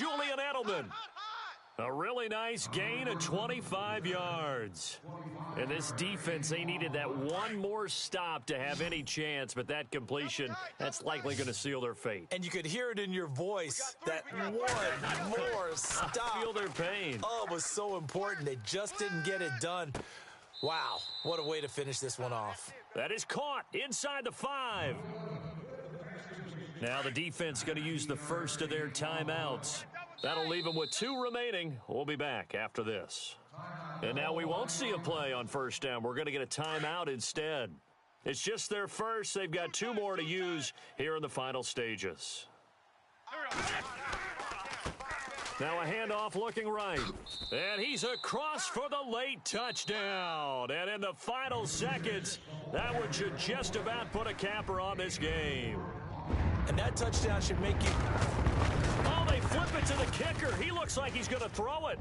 Julian Edelman. A really nice gain of 25 yards. And this defense, they needed that one more stop to have any chance, but that completion, that's likely going to seal their fate. And you could hear it in your voice, that one more stop. I feel their pain. Oh, it was so important. They just didn't get it done. Wow, what a way to finish this one off. That is caught inside the 5. Now the defense going to use the first of their timeouts. That'll leave them with 2 remaining. We'll be back after this. And now we won't see a play on first down. We're going to get a timeout instead. It's just their first. They've got 2 more to use here in the final stages. Now a handoff looking right. And he's across for the late touchdown. And in the final seconds, that one should just about put a capper on this game. And that touchdown should make you... Oh, they flip it to the kicker. He looks like he's going to throw it.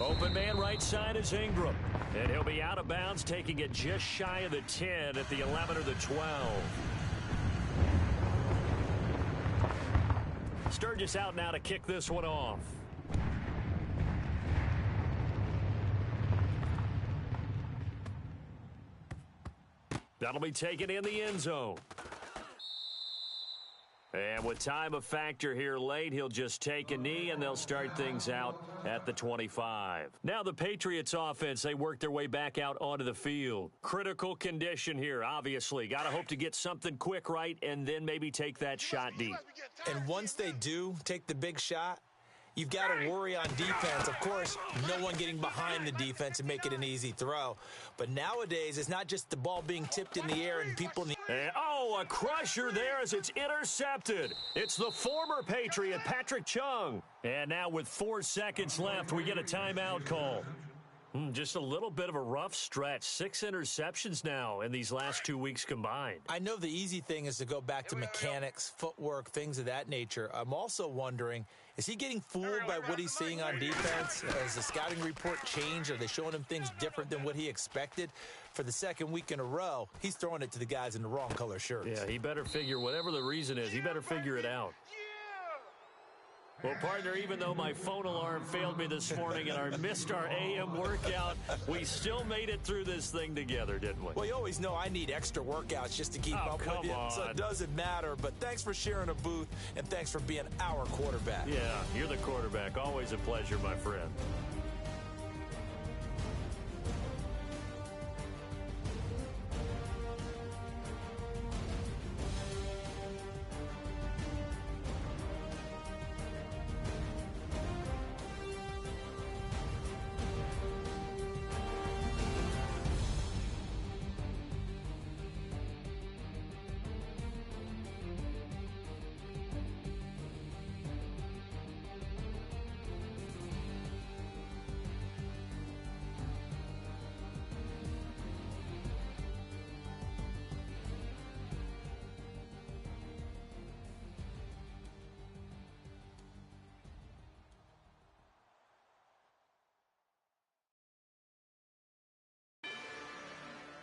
Open man right side is Ingram. And he'll be out of bounds, taking it just shy of the 10 at the 11 or the 12. Sturgis out now to kick this one off. That'll be taken in the end zone. And with time a factor here late, he'll just take a knee, and they'll start things out at the 25. Now the Patriots offense, they work their way back out onto the field. Critical condition here, obviously. Got to hope to get something quick right and then maybe take that shot deep. And once they do take the big shot, you've got to worry on defense. Of course, no one getting behind the defense and make it an easy throw. But nowadays, it's not just the ball being tipped in the air and people... And, a crusher there as it's intercepted. It's the former Patriot, Patrick Chung. And now with 4 seconds left, we get a timeout call. Just a little bit of a rough stretch. 6 interceptions now in these last 2 weeks combined. I know the easy thing is to go back to mechanics, footwork, things of that nature. I'm also wondering, is he getting fooled by what he's seeing on defense? Has the scouting report changed? Are they showing him things different than what he expected? For the second week in a row, he's throwing it to the guys in the wrong color shirts. Yeah, he better figure, whatever the reason is, he better figure it out. Well, partner, even though my phone alarm failed me this morning and I missed our AM workout, we still made it through this thing together, didn't we? Well, you always know I need extra workouts just to keep up with you, so it doesn't matter. But thanks for sharing a booth, and thanks for being our quarterback. Yeah, you're the quarterback. Always a pleasure, my friend.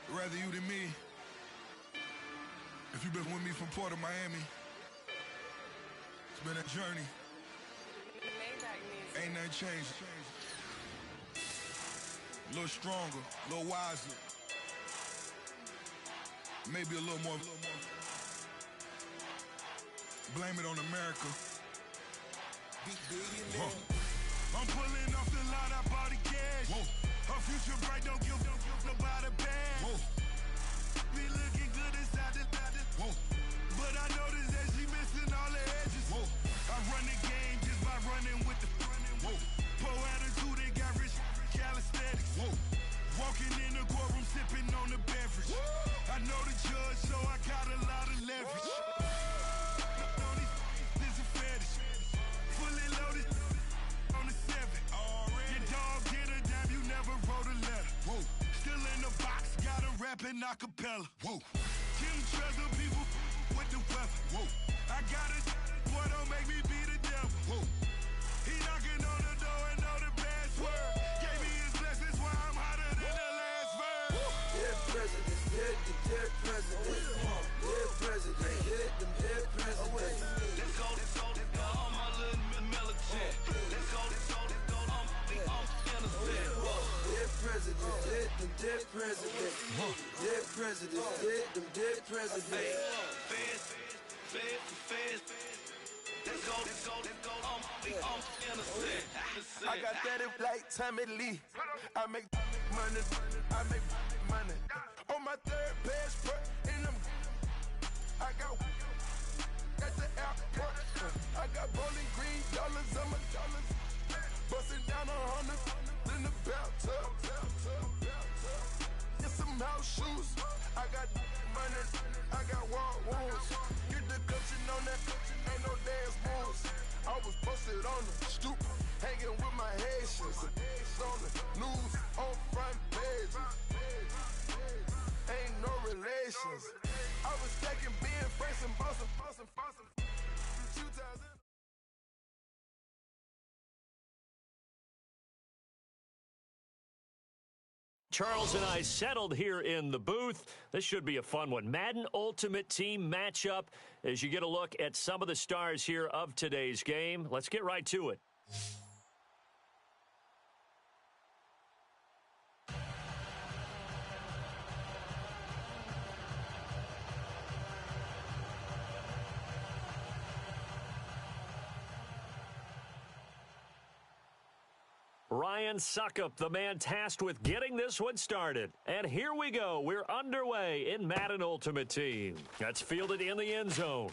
Rather you than me. If you've been with me from Port of Miami, it's been a journey. Ain't nothing changed. A little stronger, a little wiser. Maybe a little more. Blame it on America. I'm pulling off the line, I bought the cash. Whoa. Her future bright, don't give about a bag. Whoa. Be looking good inside the whoa. But I noticed that she missing all the edges. Whoa. I run the game just by running with the whoa. Pro attitude, they got rich calisthenics. Whoa. Walking in the courtroom, sipping on the beverage. Woo. I know the judge, so I got a lot of leverage. This is a fetish. Fully loaded on the 7. Your dog get a dime, you never wrote a letter. Whoa. Still in the box, gotta rap in acapella. Whoa. Kim Treasure, people with the weapon. Whoa. I got it, boy, don't make me be the devil. Whoa. He knocking on the door and know the password. Gave me his blessings, why I'm hotter than the last verse. Dead presidents, dead presidents. Dead presidents, dead presidents. Let's go, all my little military. president. I got that like Tommy Lee. I make money. I make money. On my third passport, and I got at the airport. I got bowling green dollars on my dollars. Busting down 100 in the bathtub. Get some house shoes. I got money. I got war wounds. Get the coaching on that. Ain't no dance moves. I was posted on the stoop, hanging with my Haitians. On the news, on front page. Ain't no relations. I was stacking being fresh and bossing. 2000. Charles and I settled here in the booth. This should be a fun one. Madden Ultimate Team matchup as you get a look at some of the stars here of today's game. Let's get right to it. Ryan Suckup, the man tasked with getting this one started. And here we go. We're underway in Madden Ultimate Team. That's fielded in the end zone.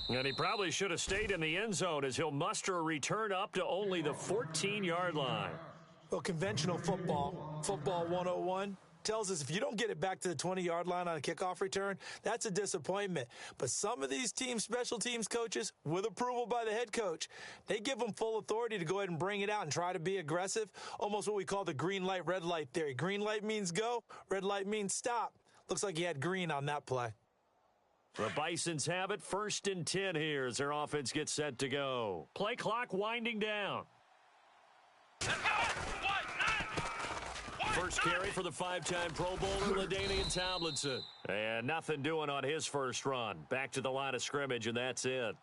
And he probably should have stayed in the end zone as he'll muster a return up to only the 14-yard line. Well, conventional football 101, tells us if you don't get it back to the 20-yard line on a kickoff return, that's a disappointment. But some of these team special teams coaches, with approval by the head coach, they give them full authority to go ahead and bring it out and try to be aggressive, almost what we call the green light, red light theory. Green light means go, red light means stop. Looks like he had green on that play. The Bisons have it, 1st and 10 here as their offense gets set to go. Play clock winding down. First carry for the 5-time Pro Bowler, LaDainian Tomlinson. And nothing doing on his first run. Back to the line of scrimmage, and that's it.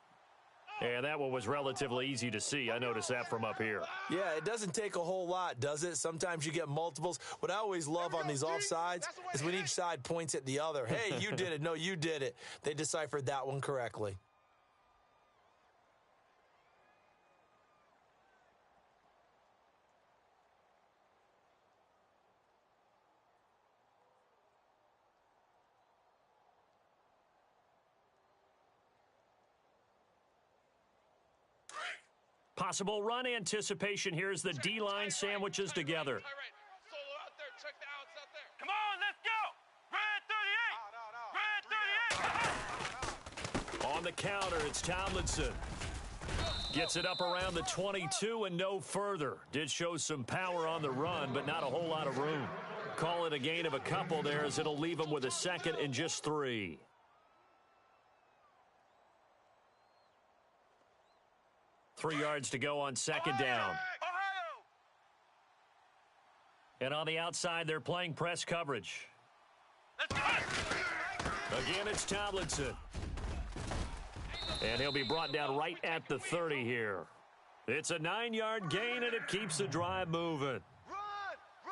And that one was relatively easy to see. I noticed that from up here. Yeah, it doesn't take a whole lot, does it? Sometimes you get multiples. What I always love on these offsides is when each side points at the other. Hey, you did it. No, you did it. They deciphered that one correctly. Possible run anticipation here as the D-line sandwiches together. Come on, let's go. Red 38. Red 38. On the counter, it's Tomlinson. Gets it up around the 22 and no further. Did show some power on the run, but not a whole lot of room. Call it a gain of a couple there as it'll leave him with a 2nd and just 3. Three yards to go on 2nd down. And on the outside, they're playing press coverage. Again, it's Tomlinson. And he'll be brought down right at the 30 here. It's a 9-yard gain, and it keeps the drive moving.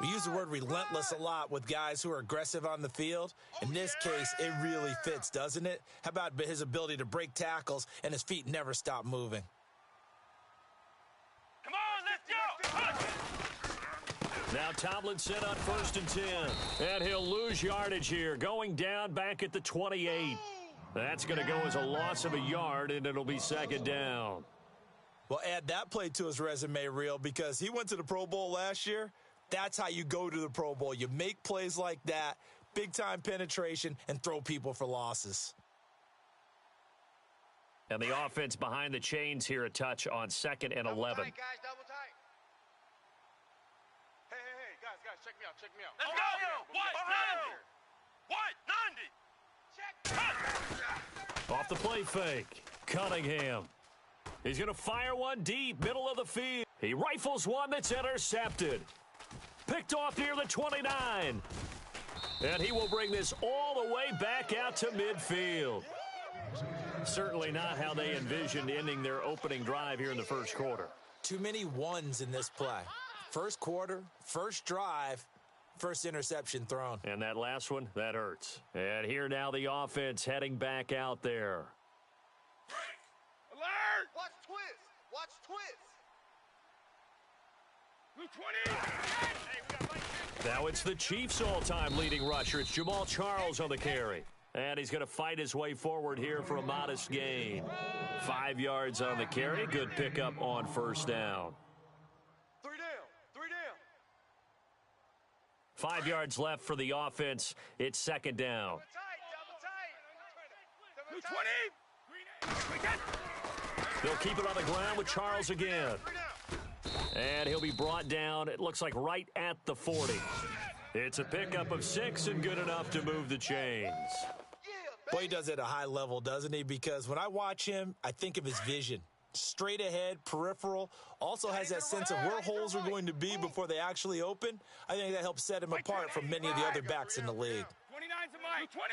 We use the word relentless a lot with guys who are aggressive on the field. In this case, it really fits, doesn't it? How about his ability to break tackles and his feet never stop moving? Now Tomlinson on 1st and 10. And he'll lose yardage here, going down back at the 28. That's going to go as a loss of a yard, and it'll be 2nd down. Well, add that play to his resume reel because he went to the Pro Bowl last year. That's how you go to the Pro Bowl. You make plays like that, big-time penetration, and throw people for losses. And the offense behind the chains here a touch on 2nd and 11. Double tight, guys, double tight. Hey, guys, check me out. Let's go! White 90! Off the play fake, Cunningham. He's going to fire one deep, middle of the field. He rifles one that's intercepted. Picked off near the 29. And he will bring this all the way back out to midfield. Certainly not how they envisioned ending their opening drive here in the first quarter. Too many ones in this play. First quarter, first drive, First interception thrown. And that last one, that hurts. And here now the offense heading back out there. Alert! Watch twist. Watch twist. Blue 20. Hey, we got Mike. Now it's the Chiefs' all-time leading rusher. It's Jamal Charles on the carry. And he's going to fight his way forward here for a modest gain. 5 yards on the carry. Good pickup on first down. 3 down. 3 down. 5 yards left for the offense. It's second down. Double tight. Double tight. 20. They'll keep it on the ground with Charles again. And he'll be brought down, it looks like right at the 40. It's a pickup of 6 and good enough to move the chains. Boy, he does it at a high level, doesn't he? Because when I watch him, I think of his vision. Straight ahead, peripheral, also has that sense of where holes are going to be before they actually open. I think that helps set him apart from many of the other backs in the league. 29 to Mike. 20.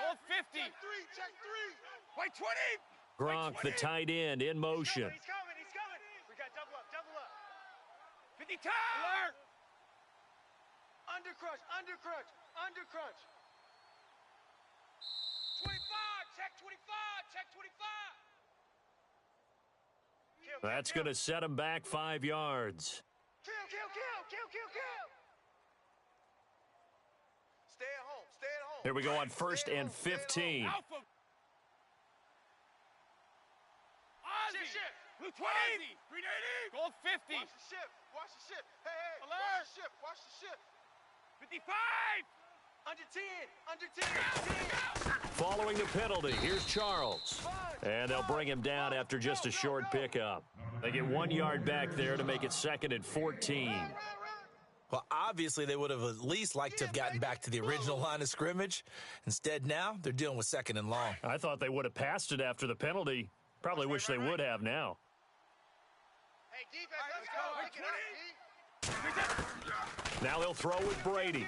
Goal 50. Check 3. Check 3. Wait, 20. Gronk, the tight end, in motion. He's coming. He's coming. We got double up. Double up. 50 time. Alert. Under crunch. Under crunch. Under crunch. 25. Check 25. Check 25. That's going to set him back 5 yards. Kill. Stay at home. Stay at home. Here we go on first and 15. Alpha. Shift. Blue 20. 380. Gold 50. Watch the ship. Watch the ship. Hey. Alert. Watch the ship. Watch the ship. 55. Under 10. Under 10. Following the penalty, here's Charles. And they'll bring him down after just a short pickup. They get 1 yard back there to make it second and 14. Well, obviously, they would have at least liked to have gotten back to the original line of scrimmage. Instead, now they're dealing with second and long. I thought they would have passed it after the penalty. Probably wish they would have now. Hey, defense, let's go. Now they'll throw with Brady.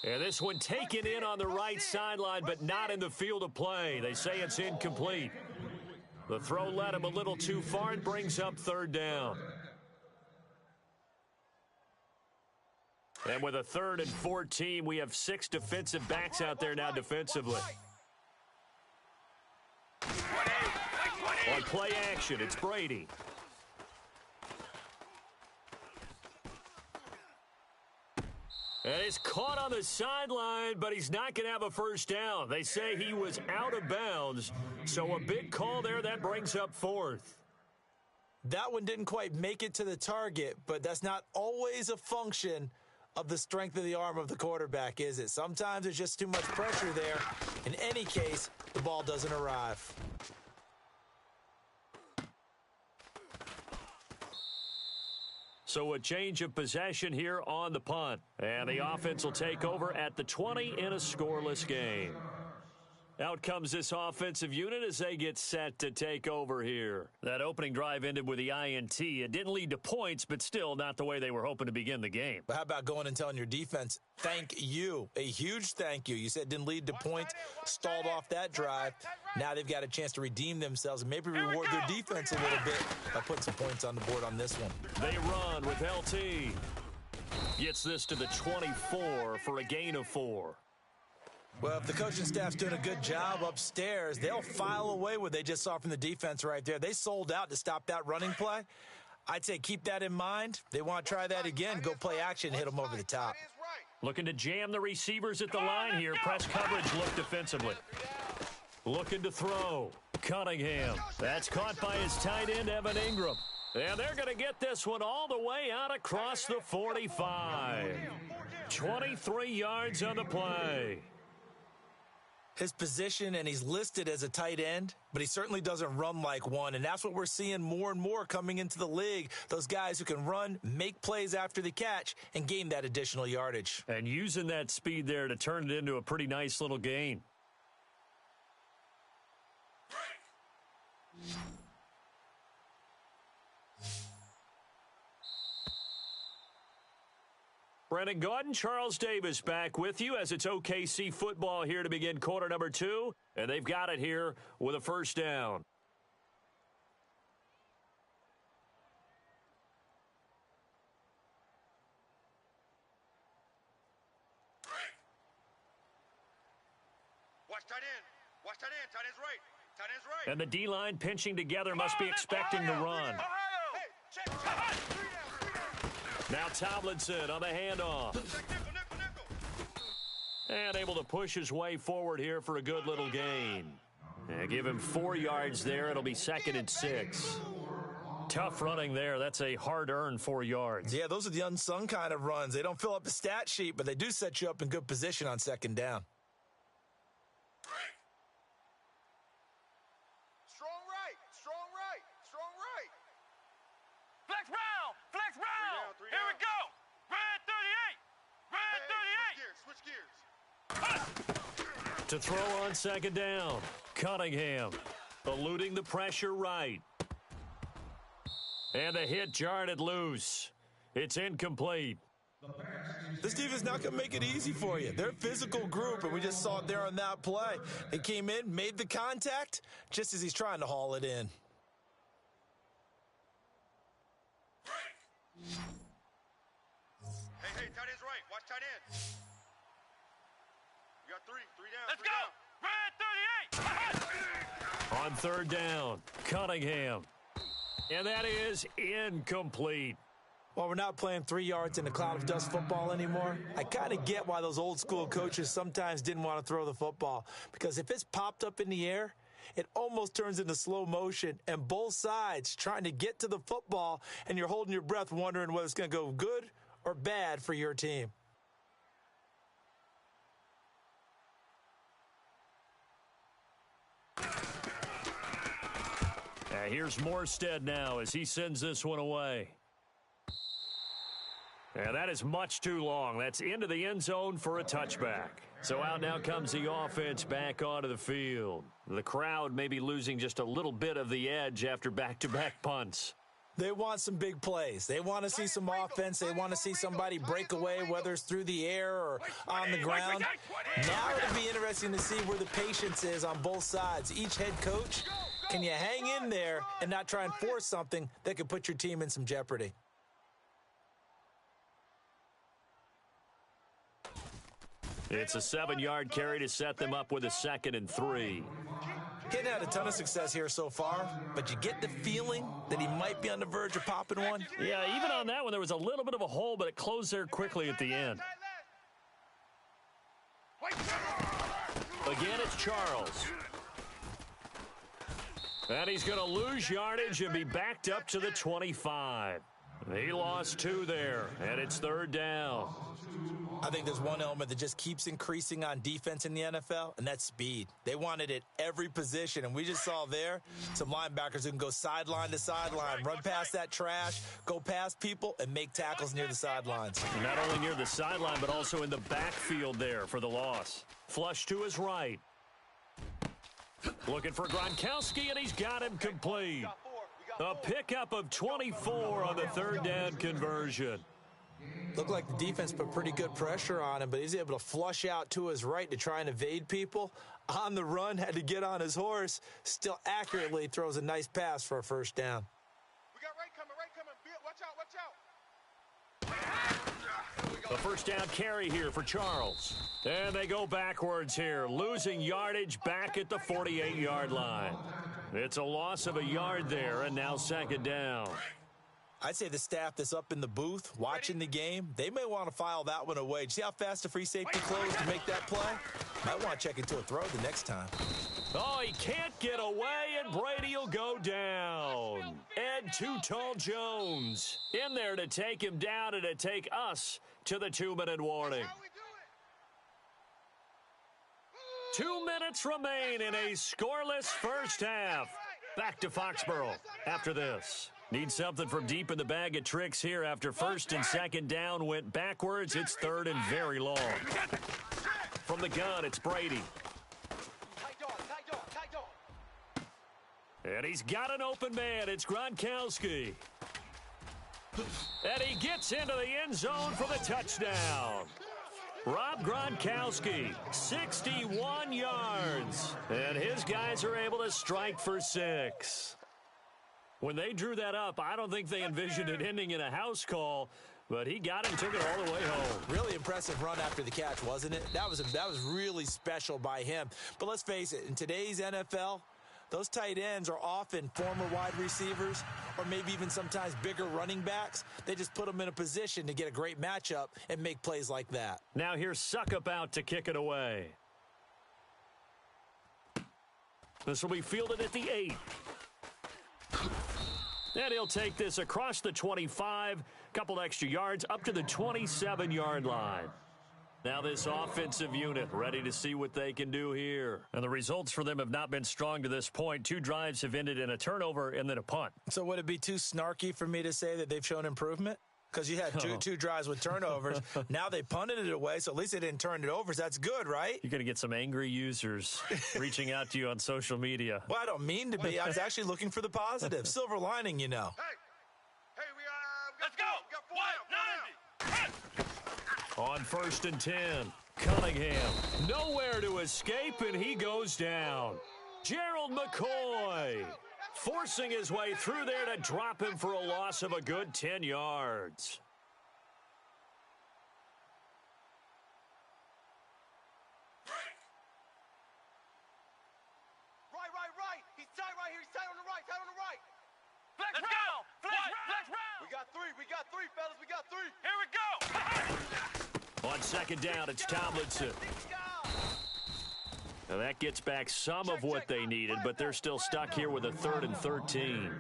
And this one taken in on the right sideline, but not in the field of play. They say it's incomplete. The throw led him a little too far and brings up third down. And with a 3rd and 14, we have 6 defensive backs out there now defensively. On play action, it's Brady. And he's caught on the sideline, but he's not going to have a first down. They say he was out of bounds, so a big call there. That brings up 4th. That one didn't quite make it to the target, but that's not always a function of the strength of the arm of the quarterback, is it? Sometimes there's just too much pressure there. In any case, the ball doesn't arrive. So a change of possession here on the punt. And the offense will take over at the 20 in a scoreless game. Out comes this offensive unit as they get set to take over here. That opening drive ended with the INT. It didn't lead to points, but still not the way they were hoping to begin the game. But how about going and telling your defense, thank you, a huge thank you. You said it didn't lead to points, stalled off that drive. Now they've got a chance to redeem themselves and maybe reward their defense a little bit by putting some points on the board on this one. They run with LT. Gets this to the 24 for a gain of 4. Well, if the coaching staff's doing a good job upstairs, they'll file away what they just saw from the defense right there. They sold out to stop that running play. I'd say keep that in mind. They want to try that again. Go play action, hit them over the top. Looking to jam the receivers at the line here. Press coverage look defensively. Looking to throw. Cunningham. That's caught by his tight end, Evan Ingram. And they're going to get this one all the way out across the 45. 23 yards on the play. His position, and he's listed as a tight end, but he certainly doesn't run like one, and that's what we're seeing more and more coming into the league. Those guys who can run, make plays after the catch, and gain that additional yardage. And using that speed there to turn it into a pretty nice little gain. Brennan Gaudin, Charles Davis back with you as it's OKC football here to begin quarter number 2. And they've got it here with a first down. Watch tight end. Tight end's right. Tight end's right. And the D-line pinching together must be expecting the run. Hey, check. 3 down. Now Tomlinson on the handoff. Check nickel. And able to push his way forward here for a good little gain. And give him 4 yards there. It'll be 2nd and 6. Tough running there. That's a hard-earned 4 yards. Yeah, those are the unsung kind of runs. They don't fill up the stat sheet, but they do set you up in good position on 2nd down. Strong right. Flex round. Three Here down. we go. Red 38. Switch gears. To throw on 2nd down. Cunningham eluding the pressure right. And the hit jarred it loose. It's incomplete. This defense is not going to make it easy for you. They're a physical group, and we just saw it there on that play. They came in, made the contact, just as he's trying to haul it in. Hey, tight end's right. Watch tight end. You got 3 down. Let's 3 go. down. On 3rd down, Cunningham. And that is incomplete. While we're not playing 3 yards in a cloud of dust football anymore, I kind of get why those old school coaches sometimes didn't want to throw the football. Because if it's popped up in the air, it almost turns into slow motion, and both sides trying to get to the football, and you're holding your breath wondering whether it's going to go good or bad for your team. Here's Morstead now as he sends this one away. And that is much too long. That's into the end zone for a touchback. So out now comes the offense back onto the field. The crowd may be losing just a little bit of the edge after back-to-back punts. They want some big plays. They want to see some offense. They want to see somebody break away, whether it's through the air or on the ground. Now it'll be interesting to see where the patience is on both sides. Each head coach, can you hang in there and not try and force something that could put your team in some jeopardy? It's a 7-yard carry to set them up with a 2nd and 3. Hadn't had a ton of success here so far, but you get the feeling that he might be on the verge of popping one. Yeah, even on that one, there was a little bit of a hole, but it closed there quickly at the end. Again, it's Charles. And he's going to lose yardage and be backed up to the 25. He lost 2 there, and it's 3rd down. I think there's one element that just keeps increasing on defense in the NFL, and that's speed. They want it at every position, and we just saw there some linebackers who can go sideline to sideline, run past that trash, go past people, and make tackles near the sidelines. Not only near the sideline, but also in the backfield there for the loss. Flush to his right. Looking for Gronkowski, and he's got him complete. A pickup of 24 on the 3rd down conversion. Looked like the defense put pretty good pressure on him, but he's able to flush out to his right to try and evade people. On the run, had to get on his horse. Still accurately throws a nice pass for a 1st down. We got right coming. Watch out. A 1st down carry here for Charles. And they go backwards here, losing yardage back at the 48-yard line. It's a loss of a yard there, and now 2nd down. I'd say the staff that's up in the booth watching the game, they may want to file that one away. Did you see how fast the free safety closed to make that play? Might want to check into a throw the next time. Oh, he can't get away, and Brady will go down. Ed Too Tall Jones in there to take him down and to take us to the 2-minute warning. 2 minutes remain in a scoreless first half. Back to Foxborough after this. Need something from deep in the bag of tricks here after 1st and 2nd down went backwards. It's 3rd and very long. From the gun, it's Brady. And he's got an open man. It's Gronkowski. And he gets into the end zone for the touchdown. Rob Gronkowski, 61 yards. And his guys are able to strike for 6. When they drew that up, I don't think they envisioned it ending in a house call. but he got it and took it all the way home. Really impressive run after the catch, wasn't it? That was really special by him. But let's face it, in today's NFL, those tight ends are often former wide receivers or maybe even sometimes bigger running backs. They just put them in a position to get a great matchup and make plays like that. Now here's Suckup out to kick it away. This will be fielded at the 8. And he'll take this across the 25, couple extra yards, up to the 27-yard line. Now this offensive unit ready to see what they can do here. And the results for them have not been strong to this point. 2 drives have ended in a turnover and then a punt. So would it be too snarky for me to say that they've shown improvement? Because you had two drives with turnovers. Now they punted it away, so at least they didn't turn it over. So that's good, right? You're going to get some angry users reaching out to you on social media. Well, I don't mean to be. I was actually looking for the positive. Silver lining, you know. Hey, we Let's go. 4 down. On 1st and 10, Cunningham nowhere to escape, and he goes down. Gerald McCoy forcing his way through there to drop him for a loss of a good 10 yards. Right. He's tight right here. He's tight on the right. Flex round. Flex round. We got 3, fellas. We got 3. Here we go. On 2nd down, it's Tomlinson. Now that gets back some of what they needed, but they're still stuck here with a 3rd and 13.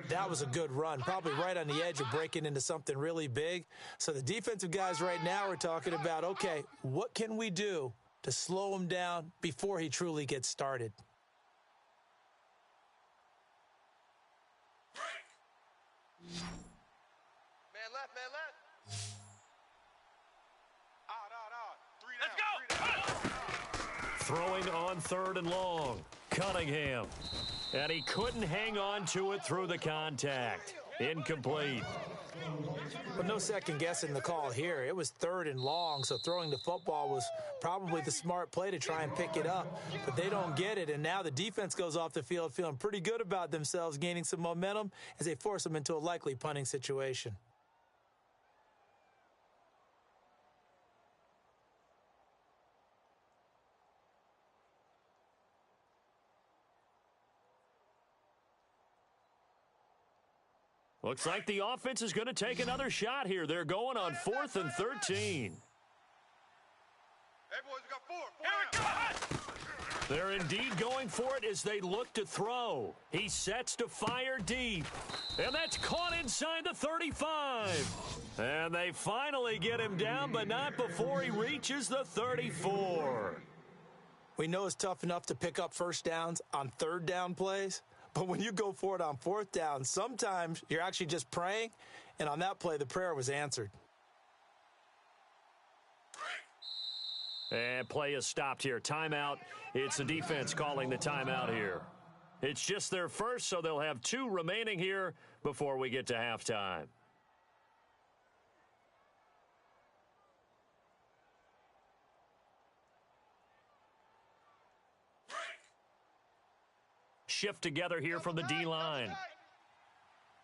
That was a good run, probably right on the edge of breaking into something really big. So the defensive guys right now are talking about, okay, what can we do to slow him down before he truly gets started? Man left. Out. 3 down. Let's go. Throwing on 3rd and long, Cunningham. And he couldn't hang on to it through the contact. Incomplete. But no second guessing the call here. It was 3rd and long, so throwing the football was probably the smart play to try and pick it up. But they don't get it, and now the defense goes off the field feeling pretty good about themselves, gaining some momentum as they force them into a likely punting situation. Looks like the offense is going to take another shot here. They're going on 4th and 13. Hey, boys, we got 4. Here we go. They're indeed going for it as they look to throw. He sets to fire deep. And that's caught inside the 35. And they finally get him down, but not before he reaches the 34. We know it's tough enough to pick up first downs on 3rd down plays. But when you go for it on 4th down, sometimes you're actually just praying, and on that play, the prayer was answered. And play is stopped here. Timeout. It's the defense calling the timeout here. It's just their first, so they'll have 2 remaining here before we get to halftime. Shift together here from the D-line.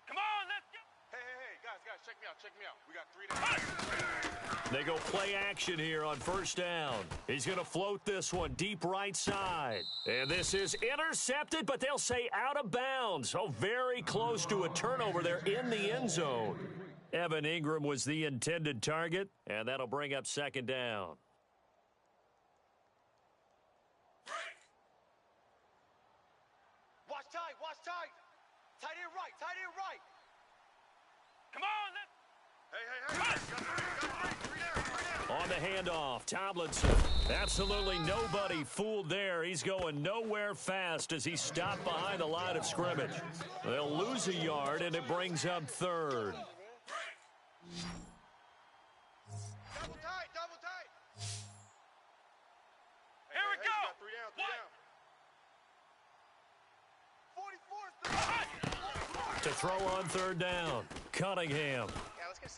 Come on, let's go. Hey, guys, check me out. We got 3 down. They go play action here on 1st down. He's going to float this one deep right side. And this is intercepted, but they'll say out of bounds. Oh, very close to a turnover there in the end zone. Evan Ingram was the intended target, and that'll bring up 2nd down. Watch tight. Tight end right. Come on, let's. Hey. Got 3 down. On the handoff, Tomlinson. Absolutely nobody fooled there. He's going nowhere fast as he stopped behind the line of scrimmage. They'll lose a yard, and it brings up 3rd. Double tight. Here we go. 3 down. 44. To throw on 3rd down, Cunningham.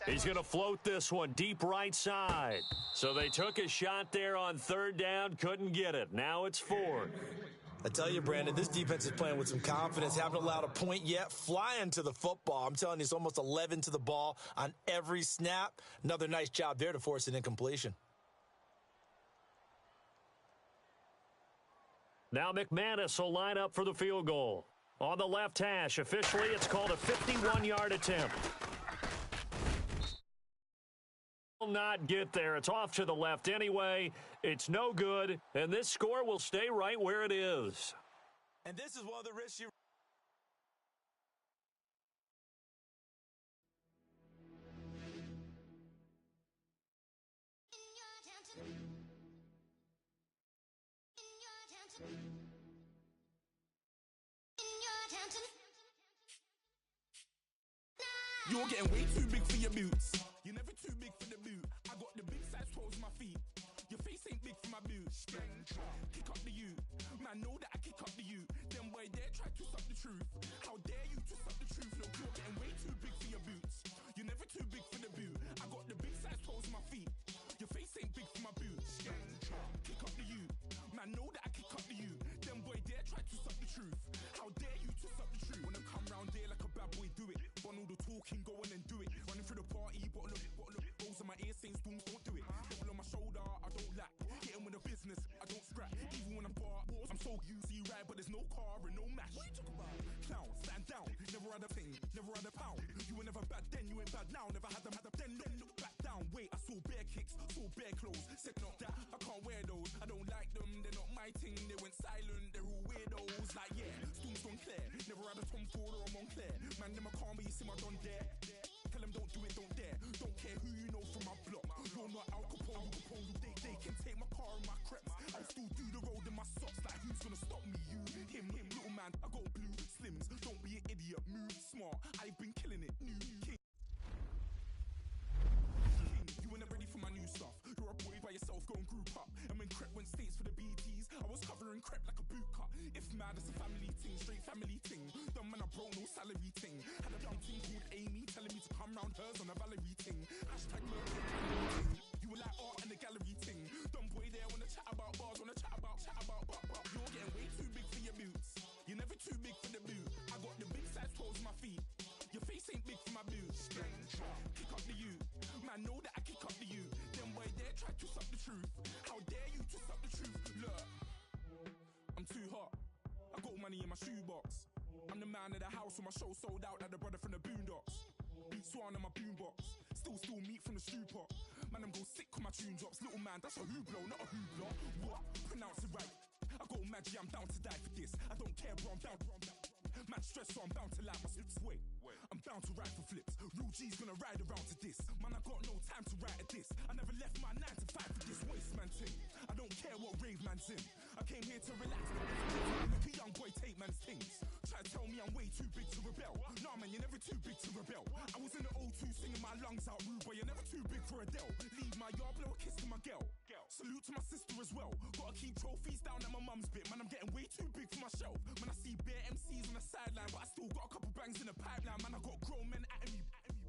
He's going to float this one deep right side. So they took a shot there on 3rd down, couldn't get it. Now it's 4th. I tell you, Brandon, this defense is playing with some confidence. Haven't allowed a point yet. Flying to the football. I'm telling you, it's almost 11 to the ball on every snap. Another nice job there to force an incompletion. Now McManus will line up for the field goal. On the left hash, officially, it's called a 51-yard attempt. Will not get there. It's off to the left anyway. It's no good, and this score will stay right where it is. And this is one of the risks you... You're getting way too big for your boots. You're never too big for the boot. I got the big size toes on my feet. Your face ain't big for my boots. Kick up the you. Man, know that I kick up the you. Them boy there try to suck the truth. How dare you to suck the truth? Look, you're getting way too big for your boots. You're never too big for the boot. I got the big size toes on my feet. Your face ain't big for my boots. Kick up the you. Man, know that I kick up the you. Them boy there try to suck the truth. How dare you to suck the truth? Wanna come round there like a bad boy, do it. Bun all the talking, go on and do it. Running through the party, bottle of rolls in my ear, saying spoons, don't do it. Double on my shoulder, I don't lack. Getting with the business, I don't scrap. Even when I'm bar wars, I'm so easy right, but there's no car and no mash. What you talk about? Clown, stand down, never had a thing, never had a pound. You were never bad then, you ain't bad now. Never had them, then look back down. Wait, I saw bare kicks, saw bare clothes. Said not that, I can't wear those. I don't like them, they're not my thing. They went silent, they're all weirdos. Like yeah, Storms don't clear. Never had a Tom Ford or a Montclair. Man, them a call me, you see my don dare. Tell them don't do it, don't dare. Don't care who you know from my block. You're not Al Capone. They can take my car and my creps. I'll still do the road in my socks. Like who's gonna stop me? You, him, little man. I got blue slims. Don't be an idiot. Move smart. I've been killing it. New king. You were never ready for my new stuff. You're a boy by yourself, go and group up. And when Crep went states for the BTs, I was covering Crep like a boot cut. If mad, it's a family thing, straight family thing. Dumb man, I bro, no salary thing. Had a young thing called Amy telling me to come round hers on a Valerie thing. Hashtag murder. You were like art and the gallery thing. Dumb boy there wanna chat about bars, wanna chat about. You're getting way too big for your boots. You're never too big for the boot. I got the big size toes on my feet. Your face ain't big for my boots. Kick up the you. Man, know that I kick up the you. Them boy there try to suck the truth. How dare you to suck the truth? Look, I'm too hot. I got money in my shoebox. I'm the man of the house, so my show sold out like the brother from the Boondocks. Beat Swan in my boombox. Still meat from the stew pot. Man, I'm go sick with my tune drops. Little man, that's a hooblo, not a hoobla. What? Pronounce it right. I got magic, I'm down to die for this. I don't care, bro, I'm down. Man, stress, so I'm bound to lie my slips. Wait, I'm bound to ride for flips. Real G's gonna ride around to this. Man, I got no time to write at this. I never left my 9 to 5 for this waste man thing. I don't care what rave man's in. I came here to relax. Look a young boy take man's things. Try to tell me I'm way too big to rebel. Nah, man, you're never too big to rebel. I was in the O2 singing my lungs out rude, but you're never too big for Adele. Leave my yard, blow a kiss to my girl. Salute to my sister as well. Gotta keep trophies down at my mum's bit. Man, I'm getting way too big for my shelf. Man, I see bare MCs on the sideline, but I still got a couple bangs in the pipeline. Man, I got grown men at me.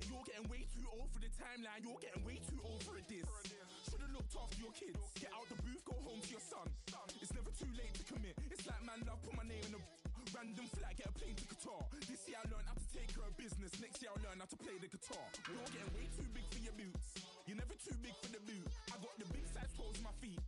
You're getting way too old for the timeline. You're getting way too old for a diss. Should've looked after your kids. Get out the booth, go home to your son. It's never too late to commit. It's like man, love, put my name in a random flat, get a plane to Qatar. This year I learned how to take care of business. Next year I'll learn how to play the guitar. You're getting way too big for your boots. You're never too big for the boot. I got the big size toes on my feet.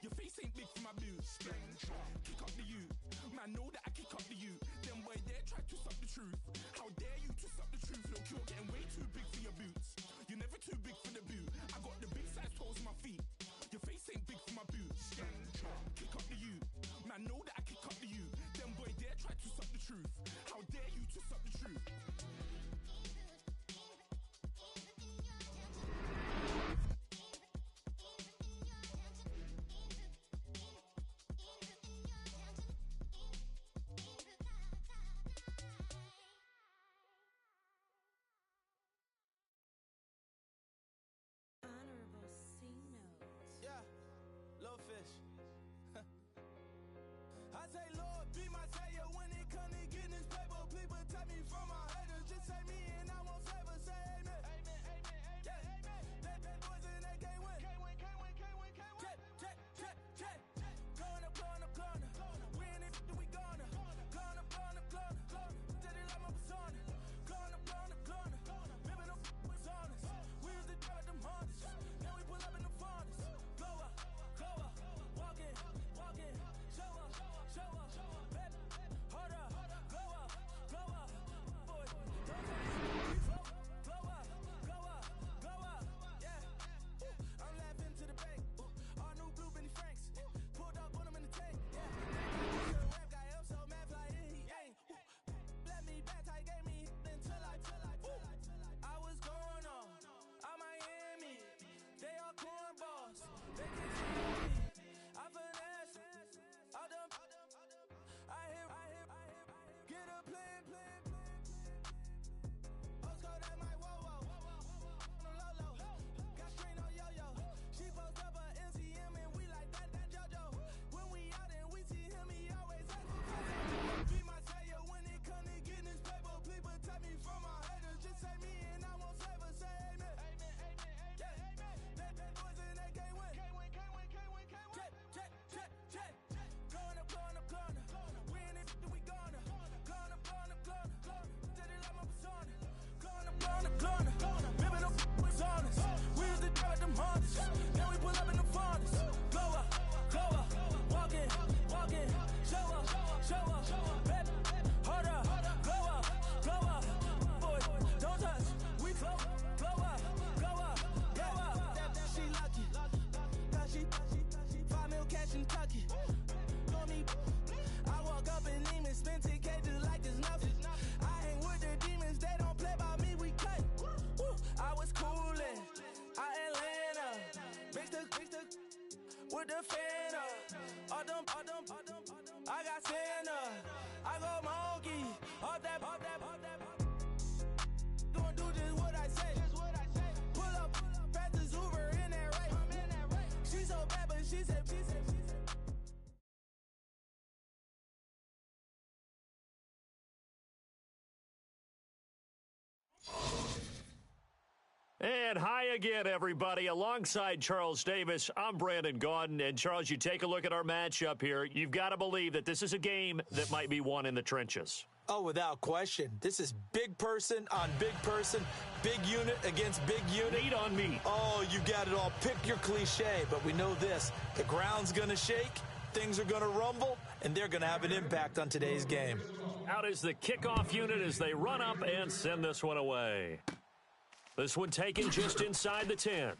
Your face ain't big for my boots. Kick up the you. Man, know that I kick up the you. Them boy there try to suck the truth. How dare you to suck the truth? Look, you're getting way too big for your boots. You're never too big for the boot. I got the big size toes on my feet. Your face ain't big for my boots. Kick up the you. Man, know that I kick up the you. Them boy there try to suck the truth. How dare you to suck the truth? with the fan up. I got Santa. I go monkey. Off that. Gonna do just what I say. Pull up, pass the Uber in that right. She so bad, but she said. And hi again, everybody. Alongside Charles Davis, I'm Brandon Gaudin. And, Charles, you take a look at our matchup here. You've got to believe that this is a game that might be won in the trenches. Oh, without question. This is big person on big person, big unit against big unit. Meat on meat. Oh, you got it all. Pick your cliche, but we know this. The ground's going to shake, things are going to rumble, and they're going to have an impact on today's game. Out is the kickoff unit as they run up and send this one away. This one taken just inside the 10.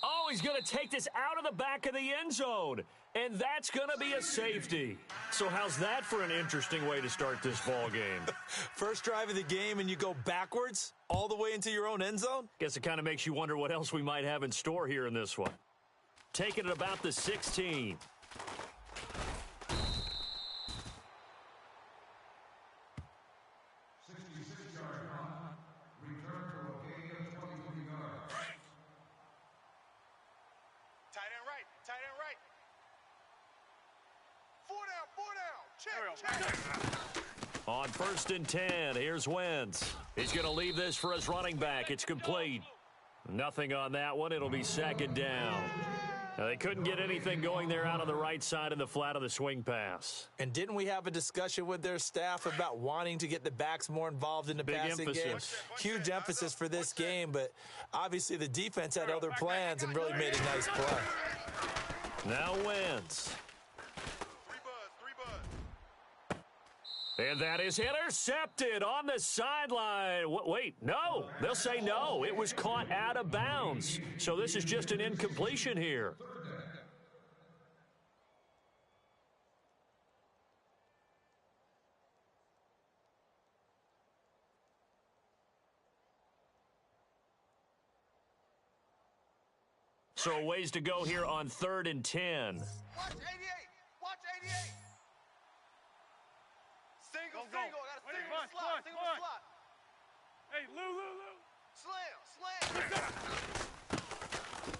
Oh, he's going to take this out of the back of the end zone. And that's going to be a safety. So how's that for an interesting way to start this ball game? First drive of the game and you go backwards all the way into your own end zone? Guess it kind of makes you wonder what else we might have in store here in this one. Taking it about the 16. On 1st and 10, here's Wentz. He's going to leave this for his running back. It's complete. Nothing on that one. It'll be 2nd down. Now, they couldn't get anything going there out on the right side of the flat of the swing pass. And didn't we have a discussion with their staff about wanting to get the backs more involved in the passing game? Huge emphasis for this game, but obviously the defense had other plans and really made a nice play. Now Wentz. And that is intercepted on the sideline. Wait, no. They'll say no. It was caught out of bounds. So this is just an incompletion here. So ways to go here on 3rd and 10. Watch 88. Watch 88. Single. I got a single slot. Hey, Lou. Slam.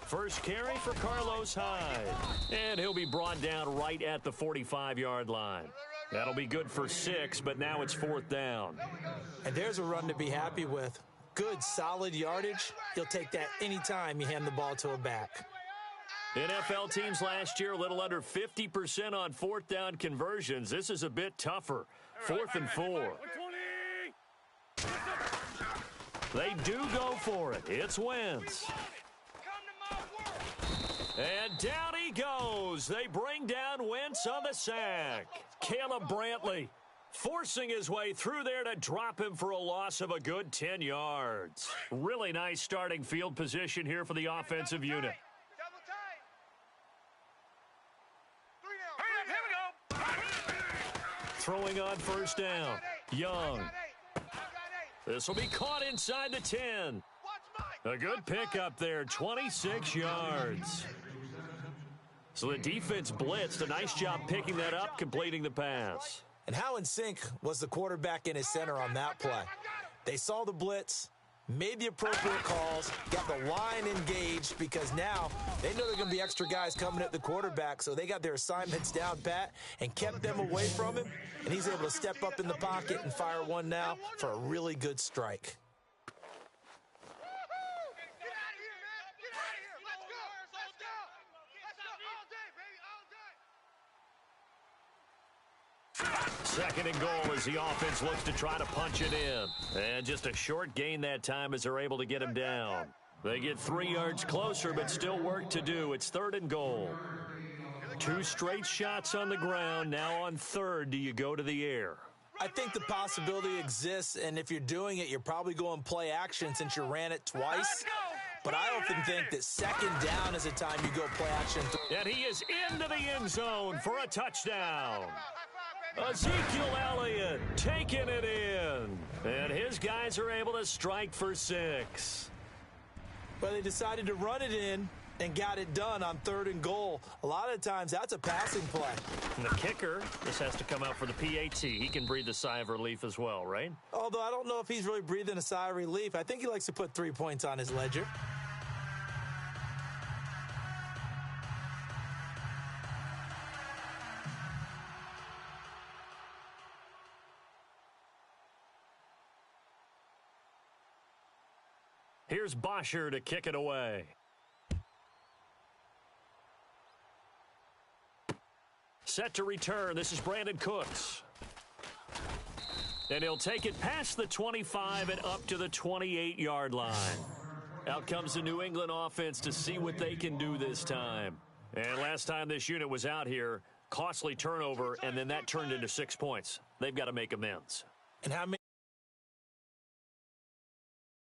First carry for Carlos Hyde. And he'll be brought down right at the 45-yard line. That'll be good for 6, but now it's 4th down. And there's a run to be happy with. Good, solid yardage. He'll take that anytime you hand the ball to a back. NFL teams last year a little under 50% on 4th down conversions. This is a bit tougher. 4th and 4. They do go for it. It's Wentz. And down he goes. They bring down Wentz on the sack. Caleb Brantley forcing his way through there to drop him for a loss of a good 10 yards. Really nice starting field position here for the offensive unit. Throwing on 1st down. Young. This will be caught inside the 10. A good pickup there, 26 yards. So the defense blitzed. A nice job picking that up, completing the pass. And how in sync was the quarterback in his center on that play? They saw the blitz, made the appropriate calls, got the line engaged because now they know there are going to be extra guys coming at the quarterback, so they got their assignments down pat and kept them away from him, and he's able to step up in the pocket and fire one now for a really good strike. Second and goal as the offense looks to try to punch it in. And just a short gain that time as they're able to get him down. They get 3 yards closer, but still work to do. It's 3rd and goal. 2 straight shots on the ground. Now on 3rd, do you go to the air? I think the possibility exists, and if you're doing it, you're probably going play action since you ran it twice. But I often think that 2nd down is a time you go play action. And he is into the end zone for a touchdown. Ezekiel Elliott taking it in. And his guys are able to strike for 6. But they decided to run it in, and got it done on 3rd and goal. A lot of times that's a passing play. And the kicker, this has to come out for the PAT. He can breathe a sigh of relief as well, right? Although I don't know if he's really breathing a sigh of relief. I think he likes to put 3 points on his ledger. Here's Bosher to kick it away. Set to return. This is Brandon Cooks. And he'll take it past the 25 and up to the 28-yard line. Out comes the New England offense to see what they can do this time. And last time this unit was out here, costly turnover, and then that turned into 6 points. They've got to make amends. And how many